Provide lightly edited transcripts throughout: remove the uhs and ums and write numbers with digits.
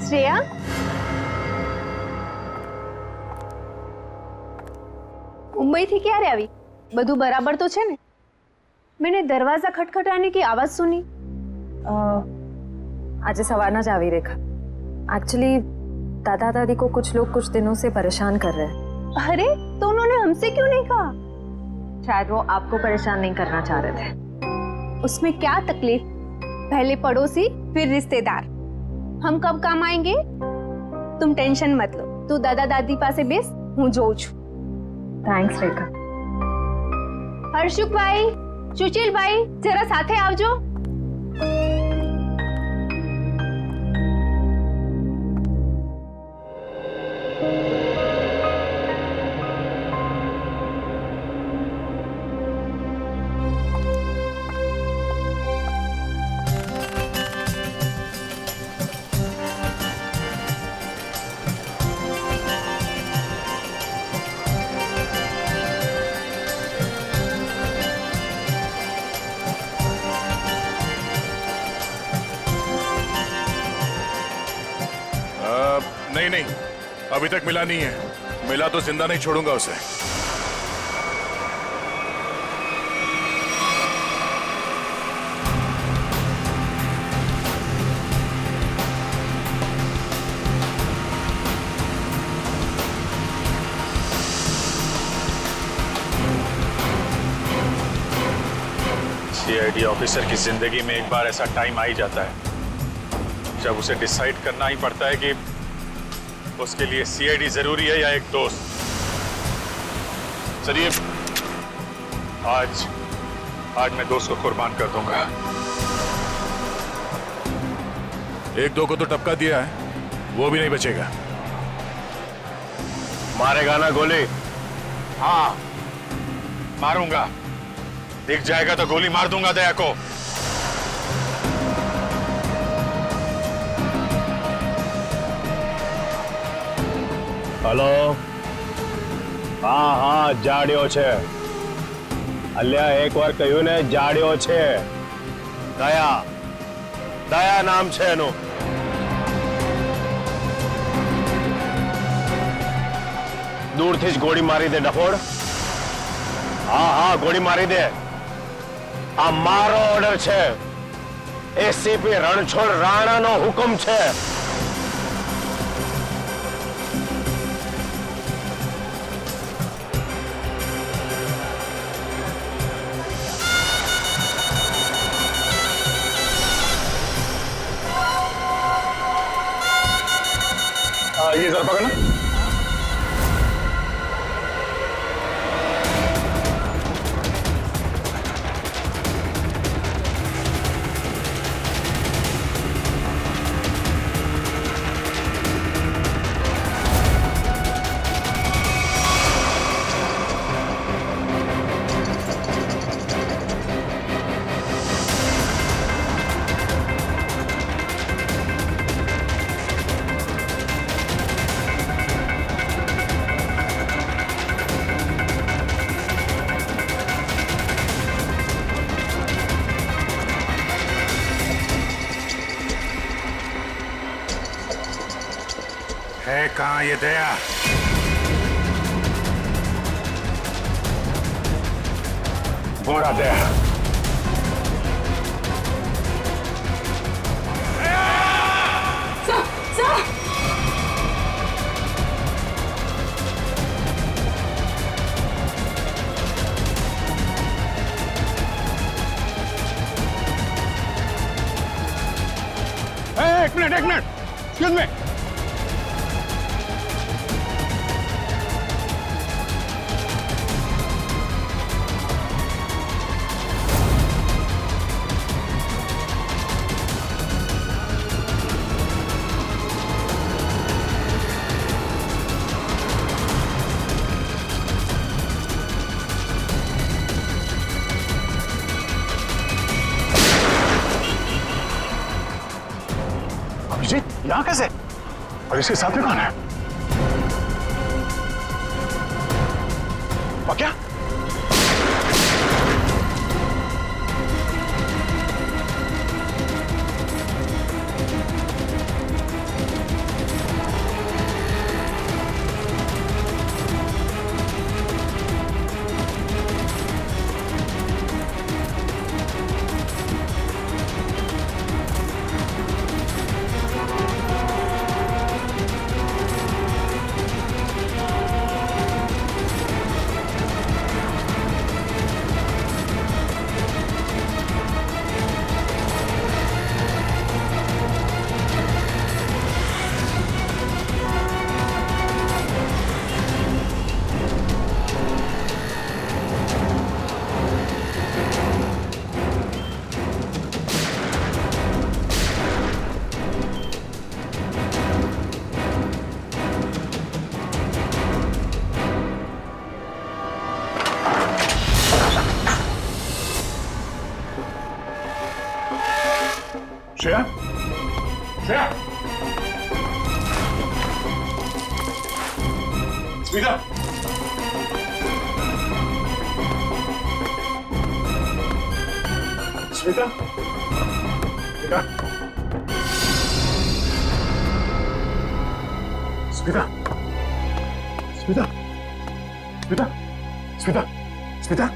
श्रेया, मुंबई थी क्यारे आवी? बधु बराबर तो छे ने? मैंने दरवाजा खटखटाने की आवाज सुनी। आज सवारना ज आवी रेखा। एक्चुअली दादा दादी को कुछ लोग कुछ दिनों से परेशान कर रहे हैं। अरे तो उन्होंने हमसे क्यों नहीं कहा? शायद वो आपको परेशान नहीं करना चाह रहे थे। उसमें क्या तकलीफ? पहले पड़ोसी फिर रिश्तेदार, हम कब काम आएंगे? तुम टेंशन मत लो, तू दादा दादी पासे बेस, हूँ जोઉં છું। थैंक्स रेखा। हर्षुक भाई, सुशील भाई, जरा साथे आवजो। नहीं नहीं, अभी तक मिला नहीं है। मिला तो जिंदा नहीं छोड़ूंगा उसे। सीआईडी ऑफिसर की जिंदगी में एक बार ऐसा टाइम आ ही जाता है जब उसे डिसाइड करना ही पड़ता है कि उसके लिए सीआईडी जरूरी है या एक दोस्त। चलिए, आज मैं दोस्त को कुर्बान कर दूंगा। एक दो को तो टपका दिया है, वो भी नहीं बचेगा। मारेगा ना गोली? हाँ, मारूंगा। दिख जाएगा तो गोली मार दूंगा दया को। हेलो, हाँ हाँ, जाड्यो छे। अल्या एक बार कह્યું ને જાડ્યો છે। દયા, દયા નામ છે એનું। दूरથી જ ગોળી મારી દે ડફોડ। हाँ हाँ, गोली मारी दे। आ मारो ऑर्डर छे। एसीपी रणछोड़ राणा नो हुकुम छे। ये जरा पकड़ना। है कहाँ ये दया? घोड़ा दया। एक मिनट, एक्सक्यूज मी। यहाँ कैसे? और इसके साथ में कौन है? क्या? श्रेया, श्रेया, स्मिता, स्मिता, स्मिता, स्मिता, स्मिता, स्मिता, स्मिता, स्मिता,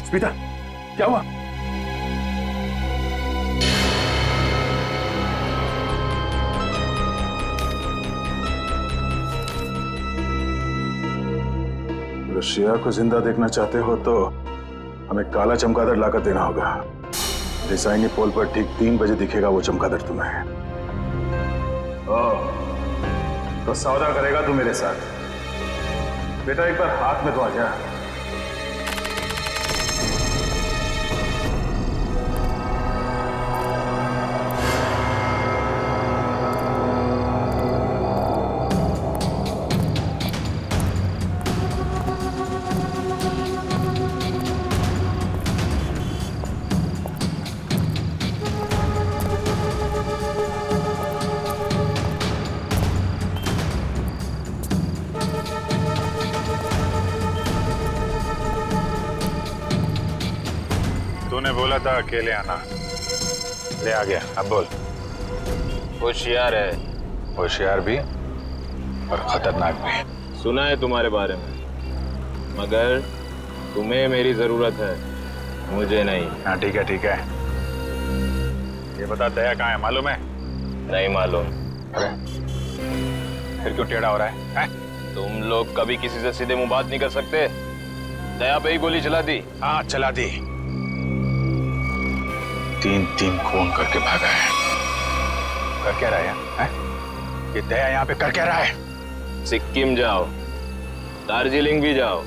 स्मिता, क्या हुआ? अगर श्रेया को जिंदा देखना चाहते हो तो हमें काला चमगादड़ लाकर देना होगा। रिसाइनी पोल पर ठीक 3 बजे दिखेगा वो चमगादड़ तुम्हें। तो सौदा करेगा तू मेरे साथ? बेटा एक बार हाथ में तो आ जा। तूने बोला था अकेले आना, ले आ गया। अब बोल। होशियार है, होशियार भी और खतरनाक भी। सुना है तुम्हारे बारे में, मगर तुम्हें मेरी जरूरत है, मुझे नहीं। हाँ ठीक है ठीक है। ये बता दया कहाँ है, मालूम है? नहीं मालूम। अरे फिर क्यों टेढ़ा हो रहा है? तुम लोग कभी किसी से सीधे मुंह बात नहीं कर सकते। दया पे ही गोली चला दी। हाँ चला दी। 3 खून करके भागा है। कर क्या रहा है? ये दया यहाँ पे कर क्या रहा है? सिक्किम जाओ, दार्जिलिंग भी जाओ।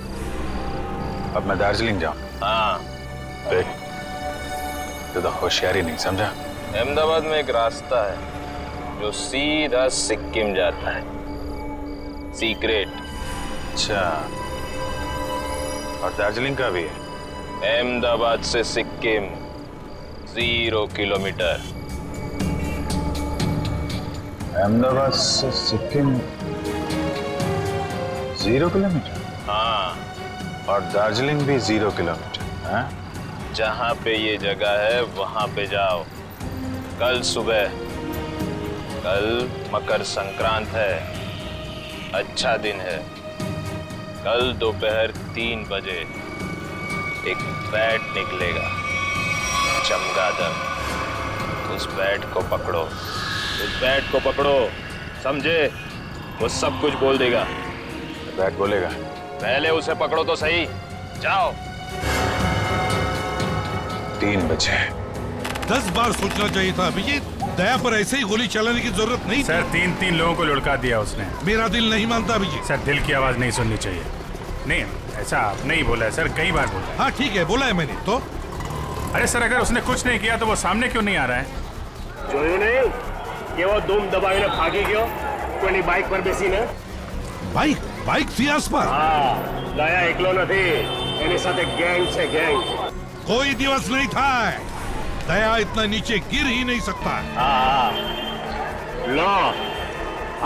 अब मैं दार्जिलिंग जाऊं? हाँ। देख, तो होशियारी नहीं समझा। अहमदाबाद में एक रास्ता है जो सीधा सिक्किम जाता है, सीक्रेट। अच्छा, और दार्जिलिंग का भी है? अहमदाबाद से सिक्किम 0 किलोमीटर। अहमदाबाद से सिक्किम 0 किलोमीटर? हाँ, और दार्जिलिंग भी 0 किलोमीटर? हाँ? जहाँ पे ये जगह है वहां पे जाओ कल सुबह। कल मकर संक्रांत है, अच्छा दिन है। कल दोपहर 3 बजे एक बैट निकलेगा, चमगादड़। उस बैट को पकड़ो, उस बैट को पकड़ो, समझे? वो सब कुछ बोल देगा। बैट बोलेगा? पहले उसे पकड़ो तो सही। जाओ। 3 बजे। 10 बार सोचना चाहिए था अभिजीत। दया पर ऐसे ही गोली चलाने की जरूरत नहीं थी। सर 3 लोगों को लुढ़का दिया उसने। मेरा दिल नहीं मानता अभिजीत। सर दिल की आवाज नहीं सुननी चाहिए। नहीं, ऐसा आपने ही बोला है सर, कई बार बोला। हाँ ठीक है, बोला है मैंने तो। अरे सर अगर उसने कुछ नहीं किया तो वो सामने क्यों नहीं आ रहा है? જોયું નહીં કે वो धूम दबाવીને ભાગી ગયો કોઈની બાઇક પર બેસીને? बाइक थी आस पास। હા, દયા એકલો નથી, એની સાથે ગેંગ છે, ગેંગ। कोई दिवस नहीं था। दया इतना नीचे गिर ही नहीं सकता। હા, લો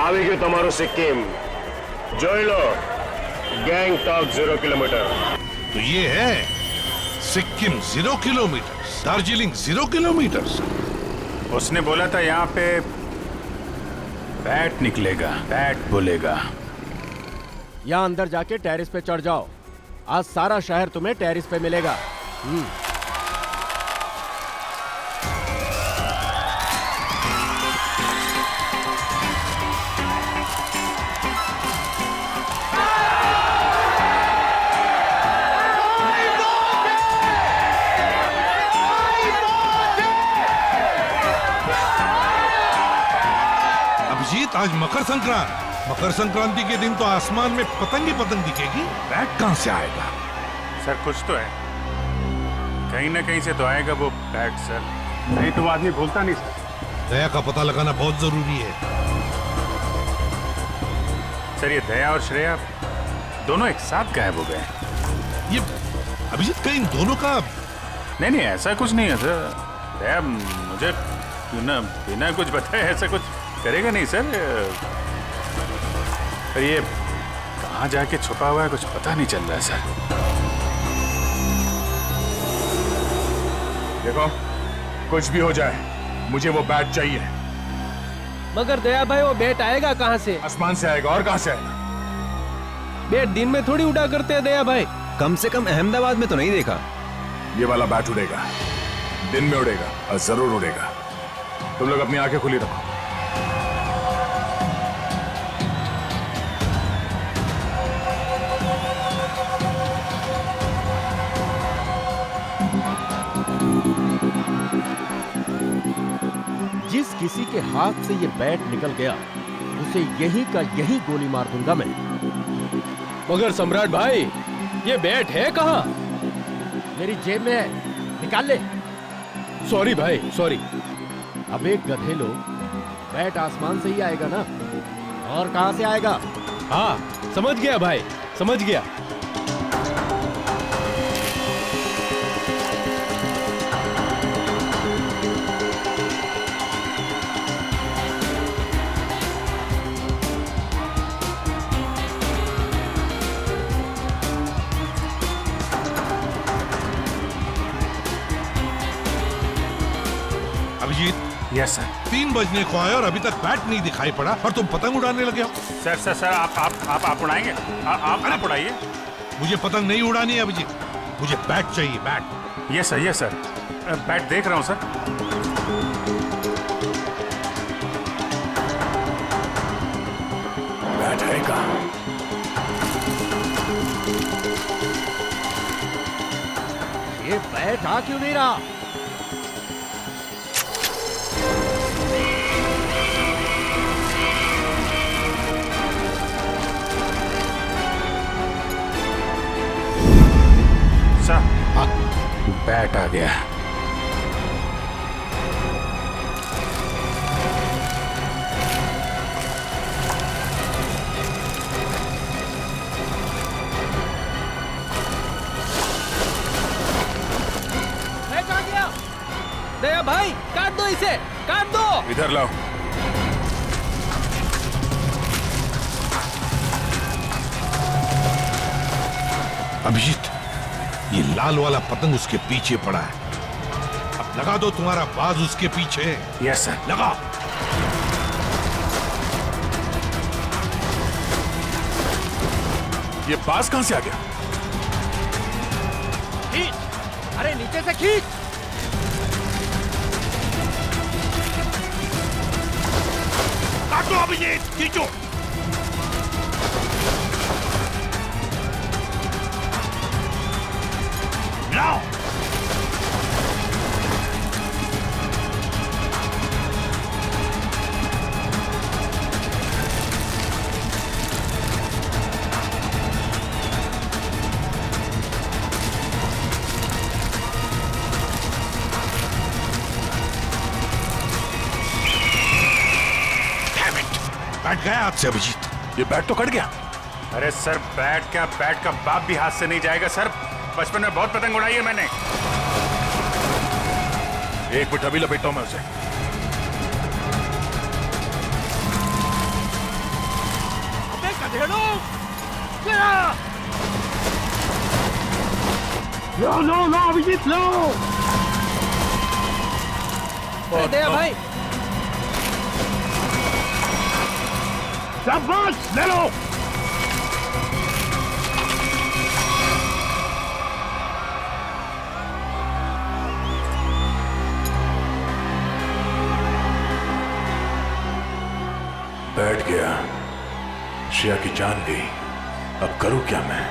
આવી ગયું તમારું સિક્કિમ, જોઈ લો। ગેંગટોક 0 કિલોમીટર। तो ये है सिक्किम 0 किलोमीटर, दार्जिलिंग 0 किलोमीटर। उसने बोला था यहाँ पे बैट निकलेगा, बैट बोलेगा। यहाँ अंदर जाके टेरिस पे चढ़ जाओ। आज सारा शहर तुम्हें टेरिस पे मिलेगा। अभिजीत, आज मकर संक्रांति के दिन तो आसमान में पतंग ही पतंग दिखेगी। बैट कहाँ से आएगा? सर कुछ तो है, कहीं ना कहीं से तो आएगा वो बैट सर। नहीं तो आदमी भूलता नहीं सर। दया का पता लगाना बहुत जरूरी है। सर ये दया और श्रेया दोनों एक साथ गायब हो गए। ये अभिजीत, कहीं इन दोनों का नहीं ऐसा कुछ नहीं है सर। दया मुझे ना बिना कुछ बताए ऐसा कुछ करेगा नहीं सर। पर ये कहाँ जाके छुपा हुआ है कुछ पता नहीं चल रहा है सर। देखो कुछ भी हो जाए मुझे वो बैट चाहिए। मगर दया भाई वो बैट आएगा कहाँ से? आसमान से आएगा और कहाँ से आएगा? बैट दिन में थोड़ी उड़ा करते हैं दया भाई। कम से कम अहमदाबाद में तो नहीं देखा। ये वाला बैट उड़ेगा, दिन में उड़ेगा और जरूर उड़ेगा। तुम लोग अपनी आंखें खुली रखो। जिस किसी के हाथ से ये बैट निकल गया उसे यहीं का यहीं गोली मार दूंगा मैं। मगर सम्राट भाई ये बैट है कहाँ? मेरी जेब में है, निकाल ले। सॉरी भाई सॉरी। अब एक गधे लोग, बैट आसमान से ही आएगा ना, और कहां से आएगा? हाँ समझ गया भाई समझ गया। Abhijit, yes sir. 3 बजने को आए और अभी तक बैट नहीं दिखाई पड़ा और तुम पतंग उड़ाने लगे हो। सर सर सर आप उड़ाएंगे? आप उड़ाइए। मुझे पतंग नहीं उड़ानी है अभिजीत, मुझे बैट चाहिए, बैट। यस सर बैट देख रहा हूँ सर। बैट है कहाँ? ये बैट आ क्यों नहीं रहा? सर बैट आ गया। बैट आ गया। दया भाई काट दो इसे, काट दो। इधर लाओ। अभिजीत, ये लाल वाला पतंग उसके पीछे पड़ा है, अब लगा दो तुम्हारा बाज उसके पीछे। Yes sir. लगा। ये बाज कहां से आ गया? खींच, अरे नीचे से खींच। काटो अभिजीत, खींचो। लाओ। बैठ गया हाथ से अभिजीत। ये बैट तो कट गया। अरे सर बैट का बाप भी हाथ से नहीं जाएगा सर। बचपन में बहुत पतंग उड़ाई है मैंने। एक मिनट अभी लपेटता हूं मैं उसे। अबे गधेड़ो, लो अभिजीत, लो। दया भाई शाबाश, ले लो। बैठ गया, श्रेया की जान गई। अब करूं क्या मैं?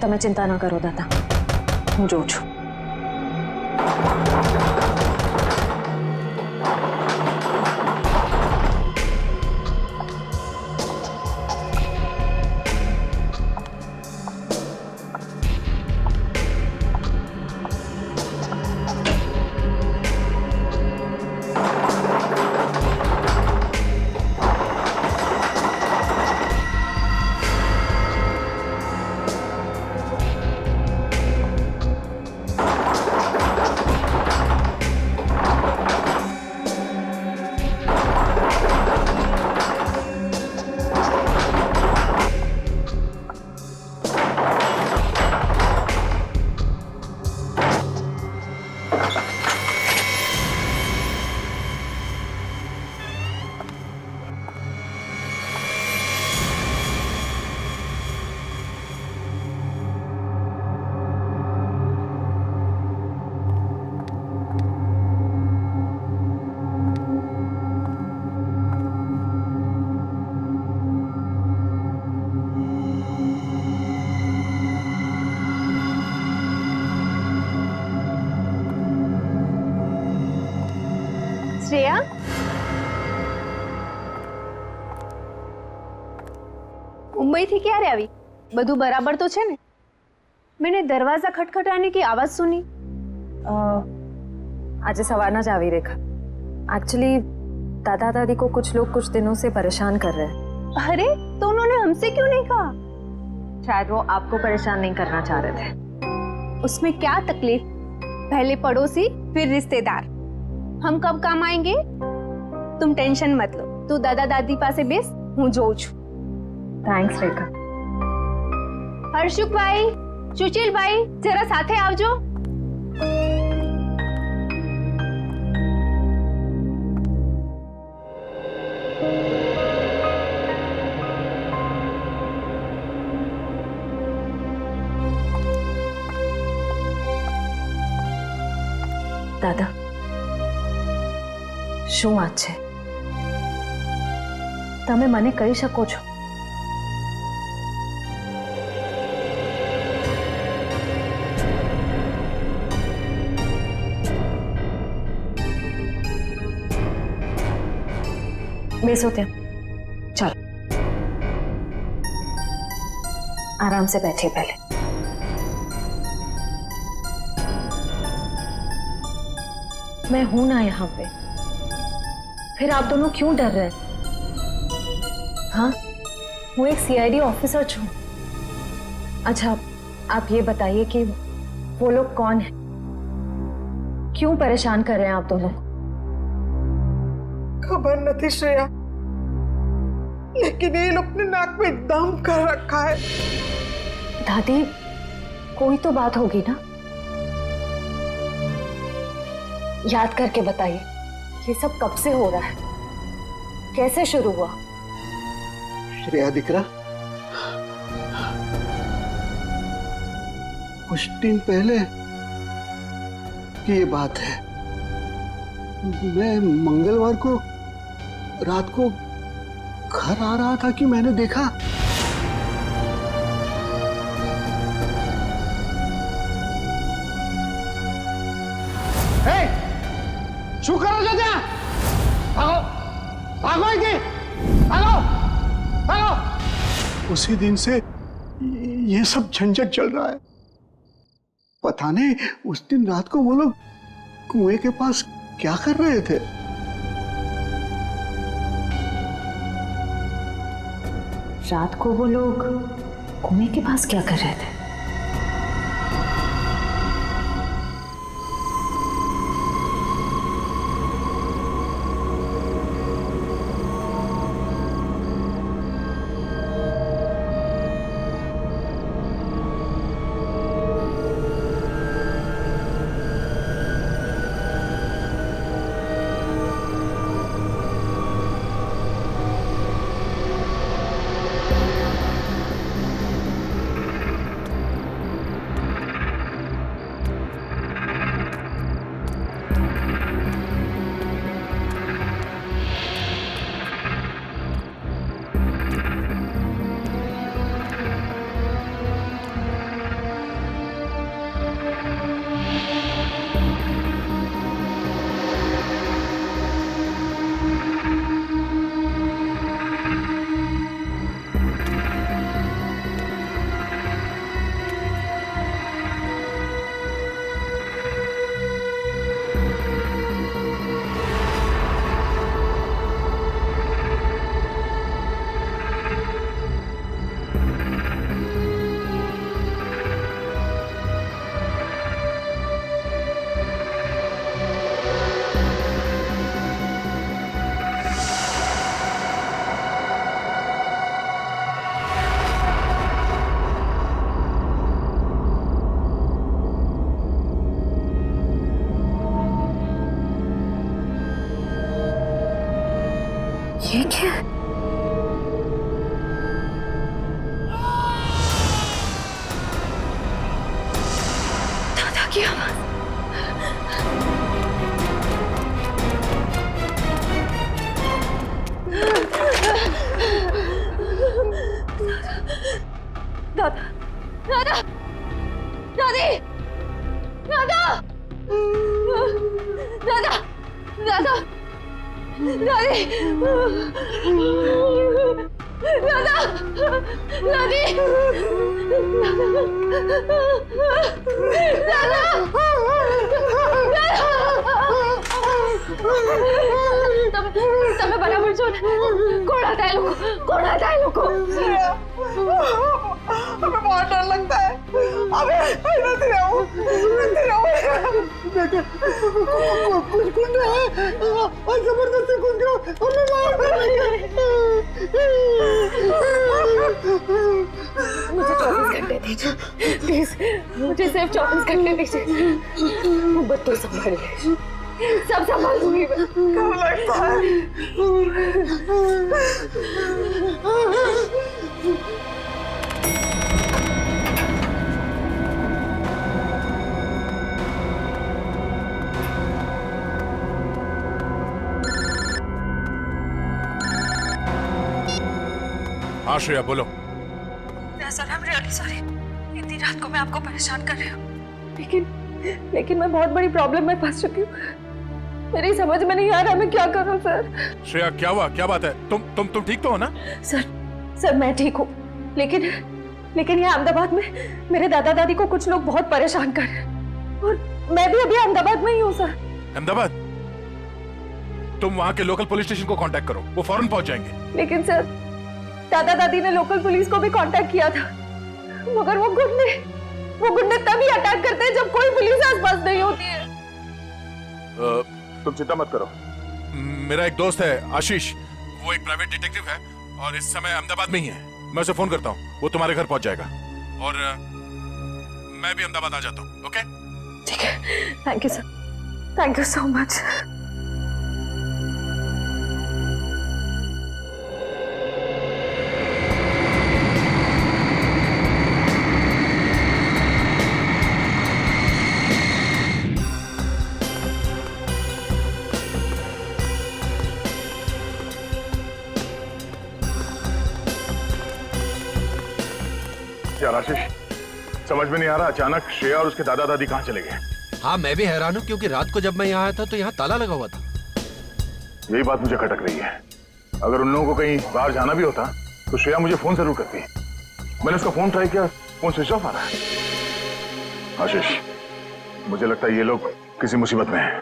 તમે ચિંતા ન કરો દાદા, હું જોઉં છું। શ્રેયા, मुंबई थी क्यारे આવી? બધું બરાબર તો છે ને? मैंने दरवाजा खटखटाने की आवाज सुनी। आज सवारना जा रही रेखा। एक्चुअली दादा दादी को कुछ लोग कुछ दिनों से परेशान कर रहे हैं। अरे तो उन्होंने हमसे क्यों नहीं कहा? शायद वो आपको परेशान नहीं करना चाह रहे थे। उसमें क्या तकलीफ? पहले पड़ोसी फिर रिश्तेदार, हम कब काम आएंगे? तुम टेंशन मत लो, तू दादा दादी पासे बेस, हूँ जोઉં છું। थैंक्स रेखा। हर्षुक भाई, सुशील भाई, जरा साथे आवजो। दादा, શું વાત છે? તમે મને કહી શકો છો? બેસો ત્યાં, ચાલો आराम से बैठिए पहले। मैं हूं ना यहाँ पे, फिर आप दोनों क्यों डर रहे हैं? हाँ, वो एक सीआईडी ऑफिसर छू। अच्छा, आप ये बताइए कि वो लोग कौन हैं? क्यों परेशान कर रहे हैं आप दोनों? खबर नहीं श्रेया, लेकिन ये लोग ने नाक में दम कर रखा है। दादी, कोई तो बात होगी ना? याद करके बताइए, ये सब कब से हो रहा है? कैसे शुरू हुआ? श्रेया दिकरा, कुछ दिन पहले की ये बात है। मैं मंगलवार को रात को घर आ रहा था कि मैंने देखा શું કરો છો ત્યાં? ભાગો, ભાગો અહીંથી, ભાગો, ભાગો। उसी दिन से ये सब झंझट चल रहा है। पता नहीं उस दिन रात को वो लोग कुएं के पास क्या कर रहे थे। रात को वो लोग कुएं के पास क्या कर रहे थे? ये क्या? दादा की आवाज। दादा, दादा, दादी, दादा, दादा, दादा, दादी दादा दादी તમે બરાબર છો ને? કોણ હતા એ લોકો? કોણ હતા એ લોકો? हमें बहुत डर लगता है। अबे नहीं रहूं। बेटे कुछ गुंडे हैं और जबरदस्ती घुस गए हमें मार डालेंगे। मुझे 24 घंटे दीजिए प्लीज, मुझे सिर्फ 24 घंटे दीजिए। बच्चों संभाल ले, सब संभाल लूंगी मैं। कब लगता है? हाँ श्रेया बोलो। Sir I am really sorry, इतनी रात को मैं आपको परेशान कर रही हूँ, लेकिन मैं बहुत बड़ी प्रॉब्लम में फंस चुकी हूँ। मेरी समझ में नहीं आ रहा मैं क्या करूँ सर। श्रेया क्या हुआ, क्या बात है? तुम ठीक तो हो ना? सर मैं ठीक हूँ, लेकिन यहाँ अहमदाबाद में मेरे दादा दादी को कुछ लोग बहुत परेशान कर रहे हैं और मैं भी अभी अहमदाबाद में ही हूँ सर। अहमदाबाद? तुम वहाँ के लोकल पुलिस स्टेशन को कांटेक्ट करो, वो फौरन पहुंच जाएंगे। लेकिन सर दादा दादी ने लोकल पुलिस को भी कांटेक्ट किया था, मगर वो गुंडे तभी अटैक करते हैं जब कोई पुलिस आसपास नहीं होती है। तुम चिंता मत करो, मेरा एक दोस्त है आशीष, वो एक प्राइवेट डिटेक्टिव है और इस समय अहमदाबाद में ही है। मैं उसे फोन करता हूँ, वो तुम्हारे घर पहुंच जाएगा और मैं भी अहमदाबाद आ जाता हूँ। ओके ठीक है, thank you sir, thank you so much. यार आशीष, समझ में नहीं आ रहा, अचानक श्रेया और उसके दादा दादी कहाँ चले गए? हाँ मैं भी हैरान हूँ, क्योंकि रात को जब मैं यहाँ आया था तो यहाँ ताला लगा हुआ था। यही बात मुझे खटक रही है। अगर उन लोगों को कहीं बाहर जाना भी होता तो श्रेया मुझे फोन जरूर करती। मैंने उसका फोन ट्राई किया, फोन स्विच ऑफ आ रहा है। आशीष, मुझे लगता है ये लोग किसी मुसीबत में हैं।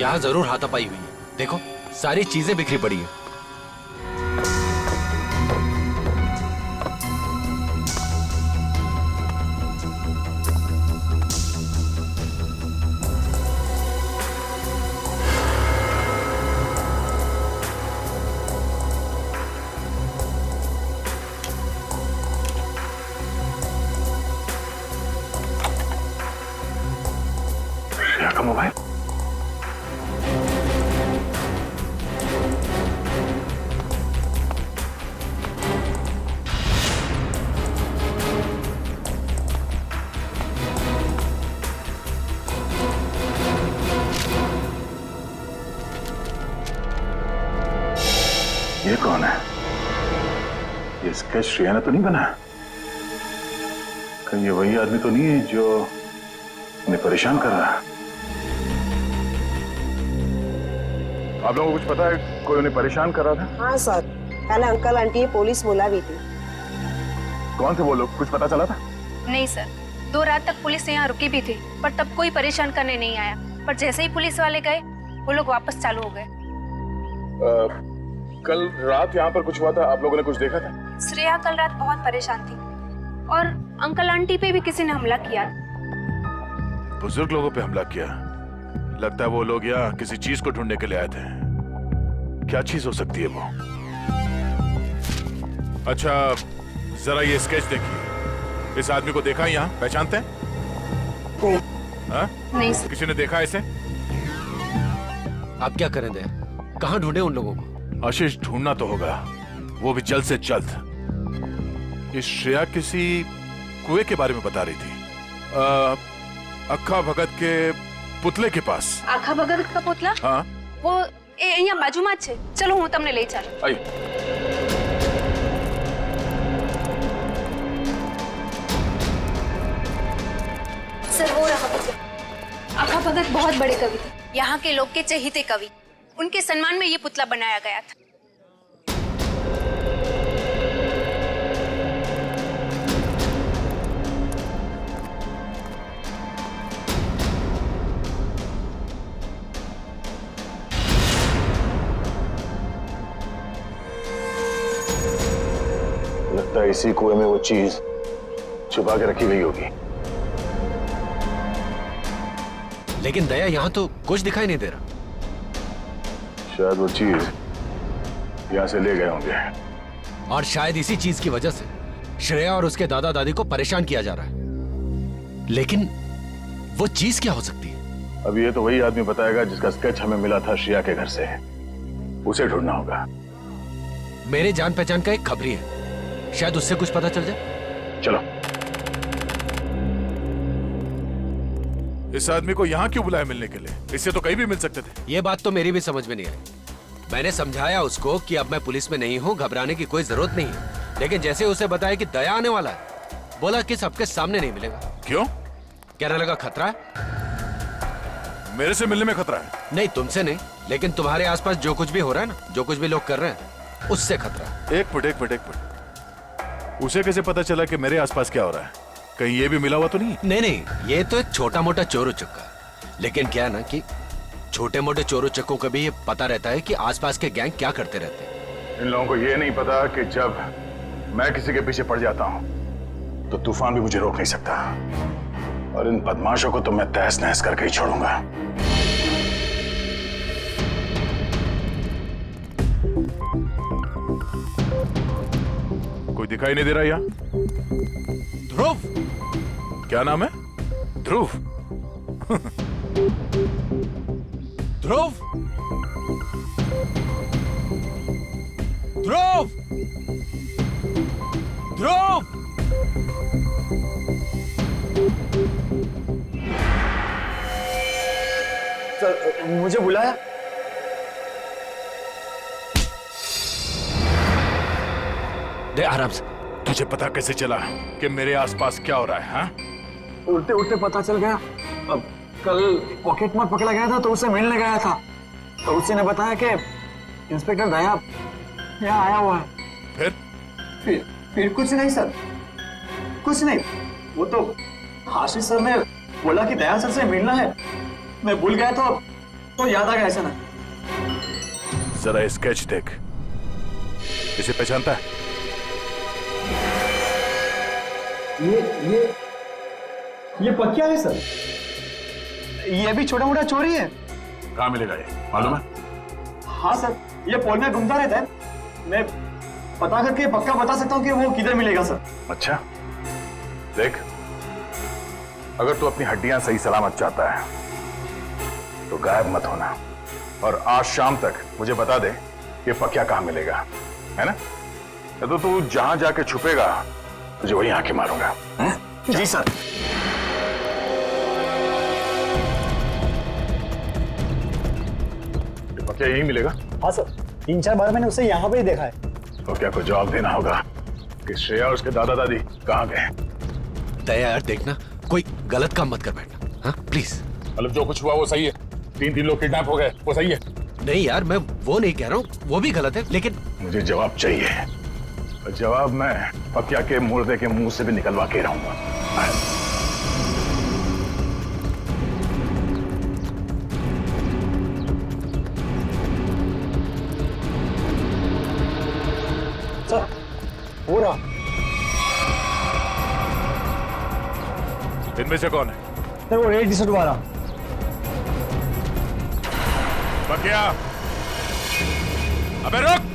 यहाँ जरूर हाथापाई हुई है, देखो सारी चीजें बिखरी पड़ी है। श्रेया का मोबाइल? ये कौन है? ये स्केच श्रेया ने तो नहीं बनाया? कहीं ये वही आदमी तो नहीं है जो उन्हें परेशान कर रहा है? आप लोगों को कुछ पता है कोई उन्हें परेशान कर रहा था? हाँ सर, कल अंकल आंटी पुलिस बुला भी थी। कौन थे वो लोग, कुछ पता चला था? नहीं सर, 2 रात तक पुलिस यहाँ रुकी भी थी, पर तब कोई परेशान करने नहीं आया। पर जैसे ही पुलिस वाले गए, वो लोग वापस चालू हो गए। कल रात यहाँ पर कुछ हुआ था, आप लोगों ने कुछ देखा था? श्रेया कल रात बहुत परेशान थी और अंकल आंटी पे भी किसी ने हमला किया। बुजुर्ग लोगों पे हमला किया? लगता है वो लोग यहाँ किसी चीज को ढूंढने के लिए आए थे। क्या चीज हो सकती है वो? अच्छा जरा ये स्केच देखिए, इस आदमी को देखा यहाँ, पहचानते हैं? नहीं सर। किसी ने देखा इसे? आप क्या करें दे, कहाँ ढूंढे उन लोगों को? आशीष ढूंढना तो होगा, वो भी जल्द से जल्द। ये श्रेया किसी कुएं के बारे में बता रही थी, अक्खा भगत के पुतले के पास। आखा भगत का पुतला? हाँ। वो એ અહીંયા બાજુમાં જ છે. ચલો હું તમને લઈ ચાલું. आइए. सर वो रहा भगत. आका भगत बहुत बड़े कवि थे. यहाँ के लोग के चहेते कवि. उनके सम्मान में ये पुतला बनाया गया था. लगता है इसी कुएं में वो चीज छुपा के रखी गई होगी. लेकिन दया यहाँ तो कुछ दिखाई नहीं दे रहा. शायद वो चीज यहाँ से ले गए होंगे. और शायद इसी चीज की वजह से श्रेया और उसके दादा दादी को परेशान किया जा रहा है. लेकिन वो चीज क्या हो सकती है? अब ये तो वही आदमी बताएगा जिसका स्केच हमें मिला था श्रेया के घर से. उसे ढूंढना होगा. मेरे जान पहचान का एक खबरी है, शायद उससे कुछ पता चल जाए. चलो. इस आदमी को यहाँ क्यों बुलाया मिलने के लिए? इससे तो कहीं भी मिल सकते थे. ये बात तो मेरी भी समझ में नहीं आई. मैंने समझाया उसको कि अब मैं पुलिस में नहीं हूँ, घबराने की कोई जरूरत नहीं है. लेकिन जैसे उसे बताया कि दया आने वाला है, बोला कि सबके सामने नहीं मिलेगा. क्यों? कहने लगा खतरा है. मेरे से मिलने में खतरा है? नहीं, तुमसे नहीं, लेकिन तुम्हारे आसपास जो कुछ भी हो रहा है ना, जो कुछ भी लोग कर रहे हैं, उससे खतरा है. एक मिनट. उसे कैसे पता चला कि मेरे आसपास क्या हो रहा है? कहीं ये भी मिला हुआ तो नहीं? नहीं, ये तो एक छोटा मोटा चोर उचक्का. लेकिन क्या है ना कि छोटे मोटे चोर उचक्कों को भी ये पता रहता है कि आसपास के गैंग क्या करते रहते हैं. इन लोगों को ये नहीं पता कि जब मैं किसी के पीछे पड़ जाता हूं तो तूफान भी मुझे रोक नहीं सकता. और इन बदमाशों को तो मैं तहस नहस करके ही छोड़ूंगा. कोई दिखाई नहीं दे रहा यहाँ. ध्रुव. क्या नाम है? ध्रुव. ध्रुव. ध्रुव. ध्रुव. सर, मुझे बुलाया? दे आराम से. तुझे पता कैसे चला कि मेरे आसपास क्या हो रहा है? हाँ? उड़ते उड़ते पता चल गया. अब कल पॉकेट मार पकड़ा गया था तो उससे मिलने गया था, तो उसी ने बताया कि इंस्पेक्टर दया यहाँ आया हुआ है. फिर कुछ नहीं सर, कुछ नहीं. वो तो आशीष सर ने बोला कि दया सर से मिलना है. मैं भूल गया तो याद आ गया. ऐसा ना. जरा स्केच देख. इसे पहचानता है? ये पक्का है सर. ये भी छोटा मोटा चोरी है. कहाँ मिलेगा ये, मालूम है? हाँ सर, ये पोल में घूमता रहता है. मैं पता करके पक्का बता सकता हूँ कि वो किधर मिलेगा सर. अच्छा, देख, अगर तू अपनी हड्डियां सही सलामत चाहता है तो गायब मत होना, और आज शाम तक मुझे बता दे कि पक्या कहाँ मिलेगा, है ना? तो तू जहां जाके छुपेगा तुझे वहीं आके मारूंगा. जी सर. पक्या यहीं मिलेगा? हाँ सर, 3-4 बार मैंने उसे यहाँ पे ही देखा है. तो क्या को जवाब देना होगा कि श्रेया और उसके दादा दादी कहाँ गए. दया यार, देखना कोई गलत काम मत कर बैठना. हाँ प्लीज. मतलब जो कुछ हुआ वो सही है? 3 लोग किडनैप हो गए, वो सही है? नहीं यार, मैं वो नहीं कह रहा हूँ, वो भी गलत है, लेकिन मुझे जवाब चाहिए. और जवाब मैं पक्या के मुर्दे के मुंह से भी निकलवा के रहूंगा. सर, हो रहा. इनमें से कौन है? सर, वो रेड टी-शर्ट वाला. पक्या, अबे रुक.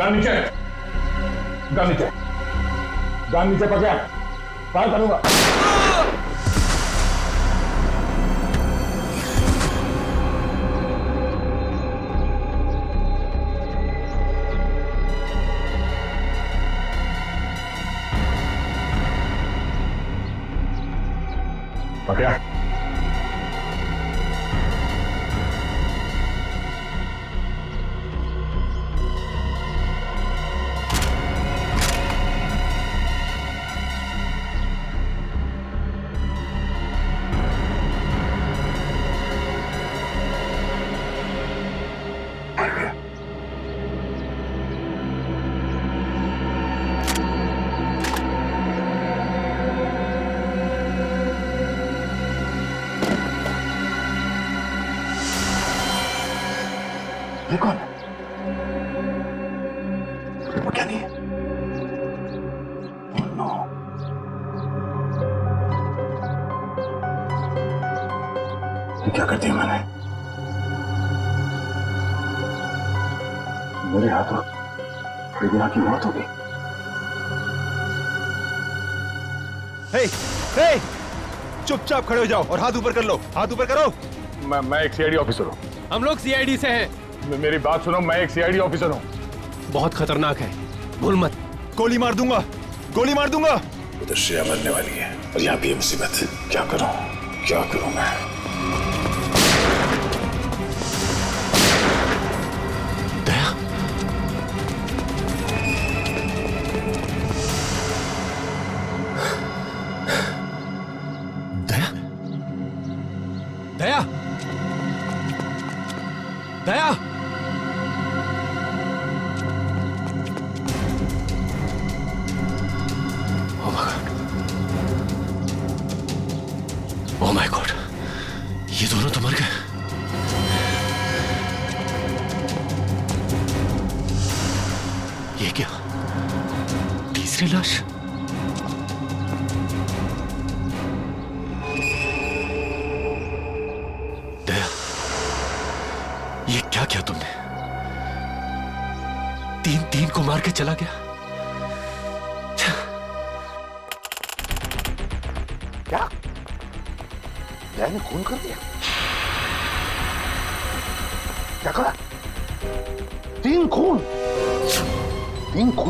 गान नीचे, गान नीचे, गान नीचे पकड़, फायर करूंगा। पकड़ा। मर गया। ये कौन है? वो क्या नहीं है? Oh no. ये क्या कर दिया मैंने? मेरे हाथों रिबिया की मौत हो गई। हे, हे, चुपचाप खड़े हो जाओ और हाथ ऊपर कर लो, हाथ ऊपर करो। मैं एक सीआईडी ऑफिसर हूँ। हम लोग सीआईडी से हैं। मेरी बात सुनो, मैं एक सीआईडी ऑफिसर हूँ। बहुत खतरनाक है, भूल मत। गोली मार दूंगा, गोली मार दूंगा। उधर श्रेया मरने वाली है और यहाँ भी मुसीबत। क्या करूँ, क्या करूँ मैं? दया, दया, दया, दया। ओह माय गॉड, ये दोनों तो मर गए। ये क्या, तीसरी लाश? दया, ये क्या किया तुमने? तीन को मार के चला गया। क्या? दया ने खून कर दिया? क्या करा? 3 खून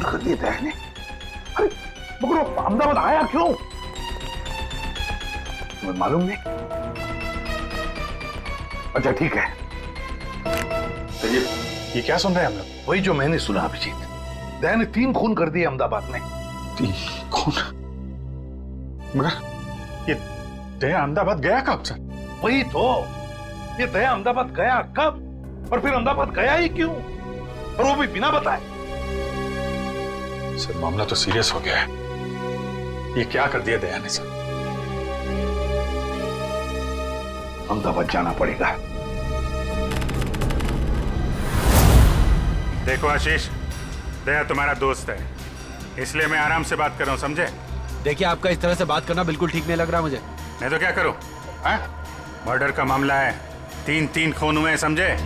कर दिए दया ने। अरे मगर वो अहमदाबाद आया क्यों? तुम्हें मालूम नहीं? अच्छा ठीक है, तो ये क्या सुन रहे हैं हम लोग? वही जो मैंने सुना अभिजीत। दया ने 3 खून कर दिए अहमदाबाद में। 3 खून? मगर ये दया अहमदाबाद गया कब सर? वही तो, ये दया अहमदाबाद गया कब और फिर अहमदाबाद गया ही क्यों, और वो भी बिना बताए? सर मामला तो सीरियस हो गया है। ये क्या कर दिया दया ने सर? अहमदाबाद जाना पड़ेगा। देखो आशीष, दया तुम्हारा दोस्त है, इसलिए मैं आराम से बात कर रहा हूँ, समझे? देखिए, आपका इस तरह से बात करना बिल्कुल ठीक नहीं लग रहा मुझे। नहीं तो क्या करूं? मर्डर का मामला है, 3 खून हुए हैं, समझे?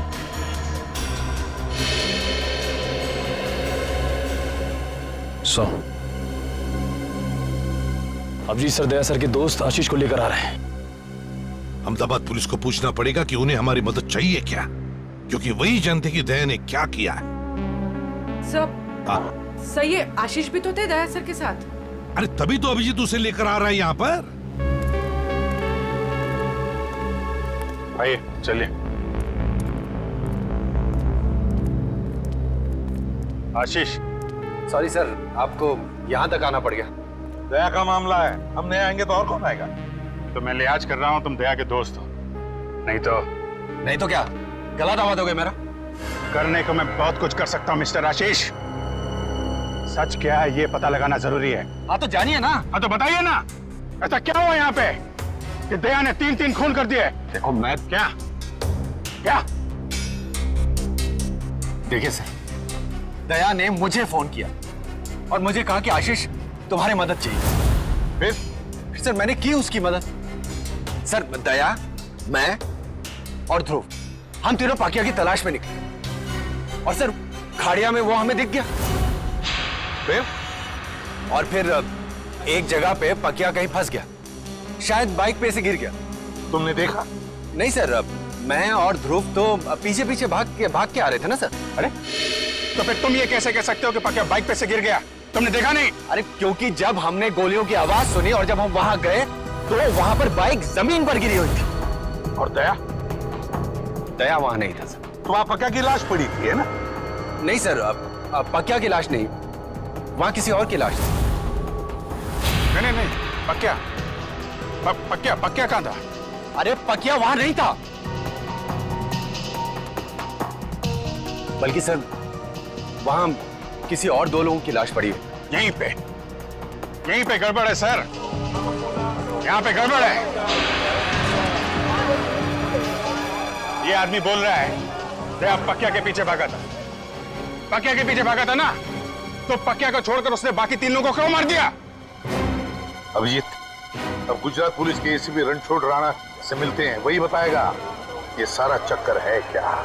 अभिजीत सर दया सर के दोस्त आशीष को लेकर आ रहे हैं। अहमदाबाद पुलिस को पूछना पड़ेगा कि उन्हें हमारी मदद चाहिए क्या, क्योंकि वही जानते कि दया ने क्या किया है। सर ये आशीष भी तो थे दया सर के साथ। अरे तभी तो अभिजीत उसे लेकर आ रहा है यहाँ पर। आइए चलिए। आशीष, सॉरी सर, आपको यहाँ तक आना पड़ गया। दया का मामला है, हम नहीं आएंगे तो और कौन आएगा? तो मैं लिहाज कर रहा हूँ, तुम दया के दोस्त हो। नहीं तो क्या गला दबा दोगे मेरा? करने को मैं बहुत कुछ कर सकता हूँ मिस्टर आशीष। सच क्या है ये पता लगाना जरूरी है। हाँ तो जानिए ना। हाँ तो बताइए ना, ऐसा क्या हुआ यहाँ पे कि दया ने 3 खून कर दिए? देखो मैं क्या देखिए सर, दया ने मुझे फोन किया और मुझे कहा कि आशीष तुम्हारी मदद चाहिए। फिर सर मैंने की उसकी मदद। सर दया, मैं और ध्रुव, हम तीनों पाकिया की तलाश में निकले और सर खाड़िया में वो हमें दिख गया। और फिर एक जगह पे पकिया कहीं फंस गया, शायद बाइक पे से गिर गया। तुमने देखा? नहीं सर, मैं और ध्रुव तो पीछे पीछे भाग के आ रहे थे ना सर। अरे तो फिर तुम ये कैसे कह सकते हो कि पकिया बाइक पे से गिर गया? तुमने देखा नहीं? अरे क्योंकि जब हमने गोलियों की आवाज सुनी और जब हम वहां गए तो वहां पर बाइक जमीन पर गिरी हुई थी। और दया? दया वहां नहीं था सर। तो वहां पकिया की लाश पड़ी थी, है ना? नहीं सर, पकिया की लाश नहीं, वहां किसी और की लाश थी। नहीं, पकिया पकिया कहां था? अरे पकिया वहां नहीं था, बल्कि सर वहां किसी और 2 लोगों की लाश पड़ी है। यहीं पे गड़बड़ है सर, यहाँ पे गड़बड़ है। ये आदमी बोल रहा है दया पकिया के पीछे भागा था। पकिया के पीछे भागा था ना, तो पकिया को छोड़कर उसने बाकी 3 लोगों को क्यों मार दिया? अभिजीत, अब गुजरात पुलिस के एसीपी रणछोड़ राणा से मिलते हैं, वही बताएगा ये सारा चक्कर है क्या।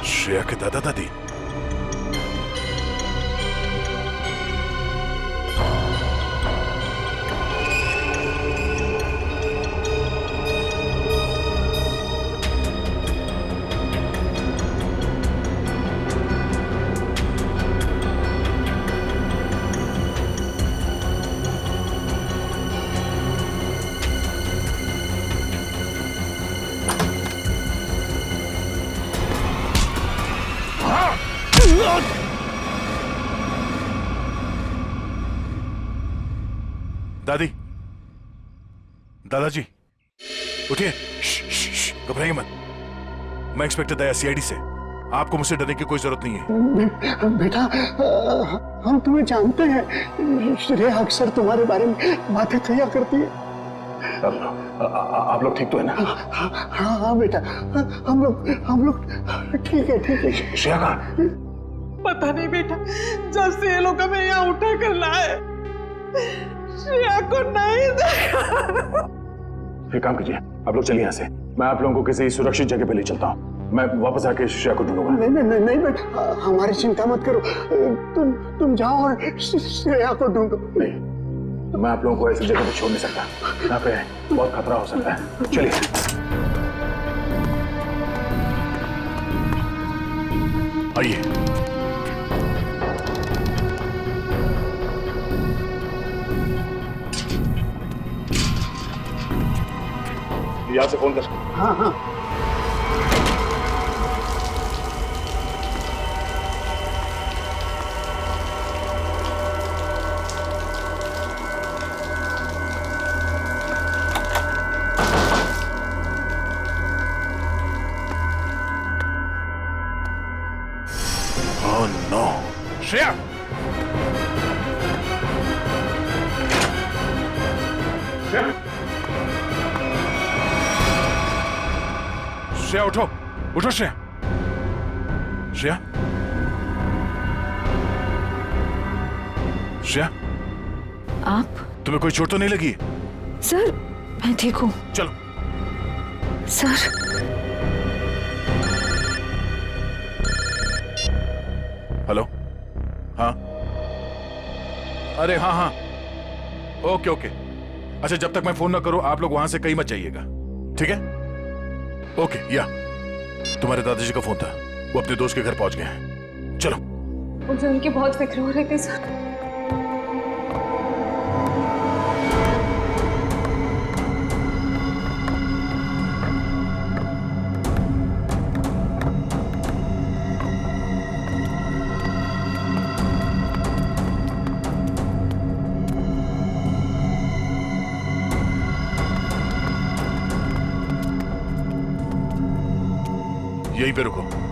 श्रेया के दादा दादी? दादी, दादाजी, उठिए, घबराइए मत। मैं इंस्पेक्टर दया, सीआईडी से। आपको मुझसे डरने की कोई जरूरत नहीं है। बेटा, हम तुम्हें जानते हैं। श्रेया अक्सर तुम्हारे बारे में बातें किया करती है। आप लोग ठीक तो है ना? हाँ बेटा, हम लोग ठीक है। श्रेया कहाँ? पता नहीं बेटा, जब से ये लोग हमें यहाँ उठा कर लाए, श्रेया को नहीं देखा। एक काम कीजिए, आप लोग चलिए यहाँ से। मैं आप लोगों को किसी सुरक्षित जगह पे ले चलता हूँ। मैं वापस आके श्रेया को ढूंढूंगा। नहीं बेटा, हमारी चिंता मत करो। तुम जाओ और श्रेया को ढूंढो। नहीं, तो मैं आप लोगों को ऐसी जगह पे छोड़ नहीं सकता। यहाँ पे बहुत खतरा हो सकता है। चलिए। आइए। यहाँ से फोन कर। हाँ। श्रेया, श्रेया उठो, उठो श्रेया। श्रेया, श्रेया, आप? तुम्हें कोई चोट तो नहीं लगी? सर मैं ठीक हूँ। चलो। सर हेलो, हाँ, अरे हाँ हाँ, ओके ओके। अच्छा, जब तक मैं फोन ना करूं आप लोग वहां से कहीं मत जाइएगा, ठीक है? ओके। या तुम्हारे दादाजी का फोन था, वो अपने दोस्त के घर पहुंच गए हैं। चलो। मुझे उनकी बहुत फिक्र हो रही थी सर। यहीं पे रुको।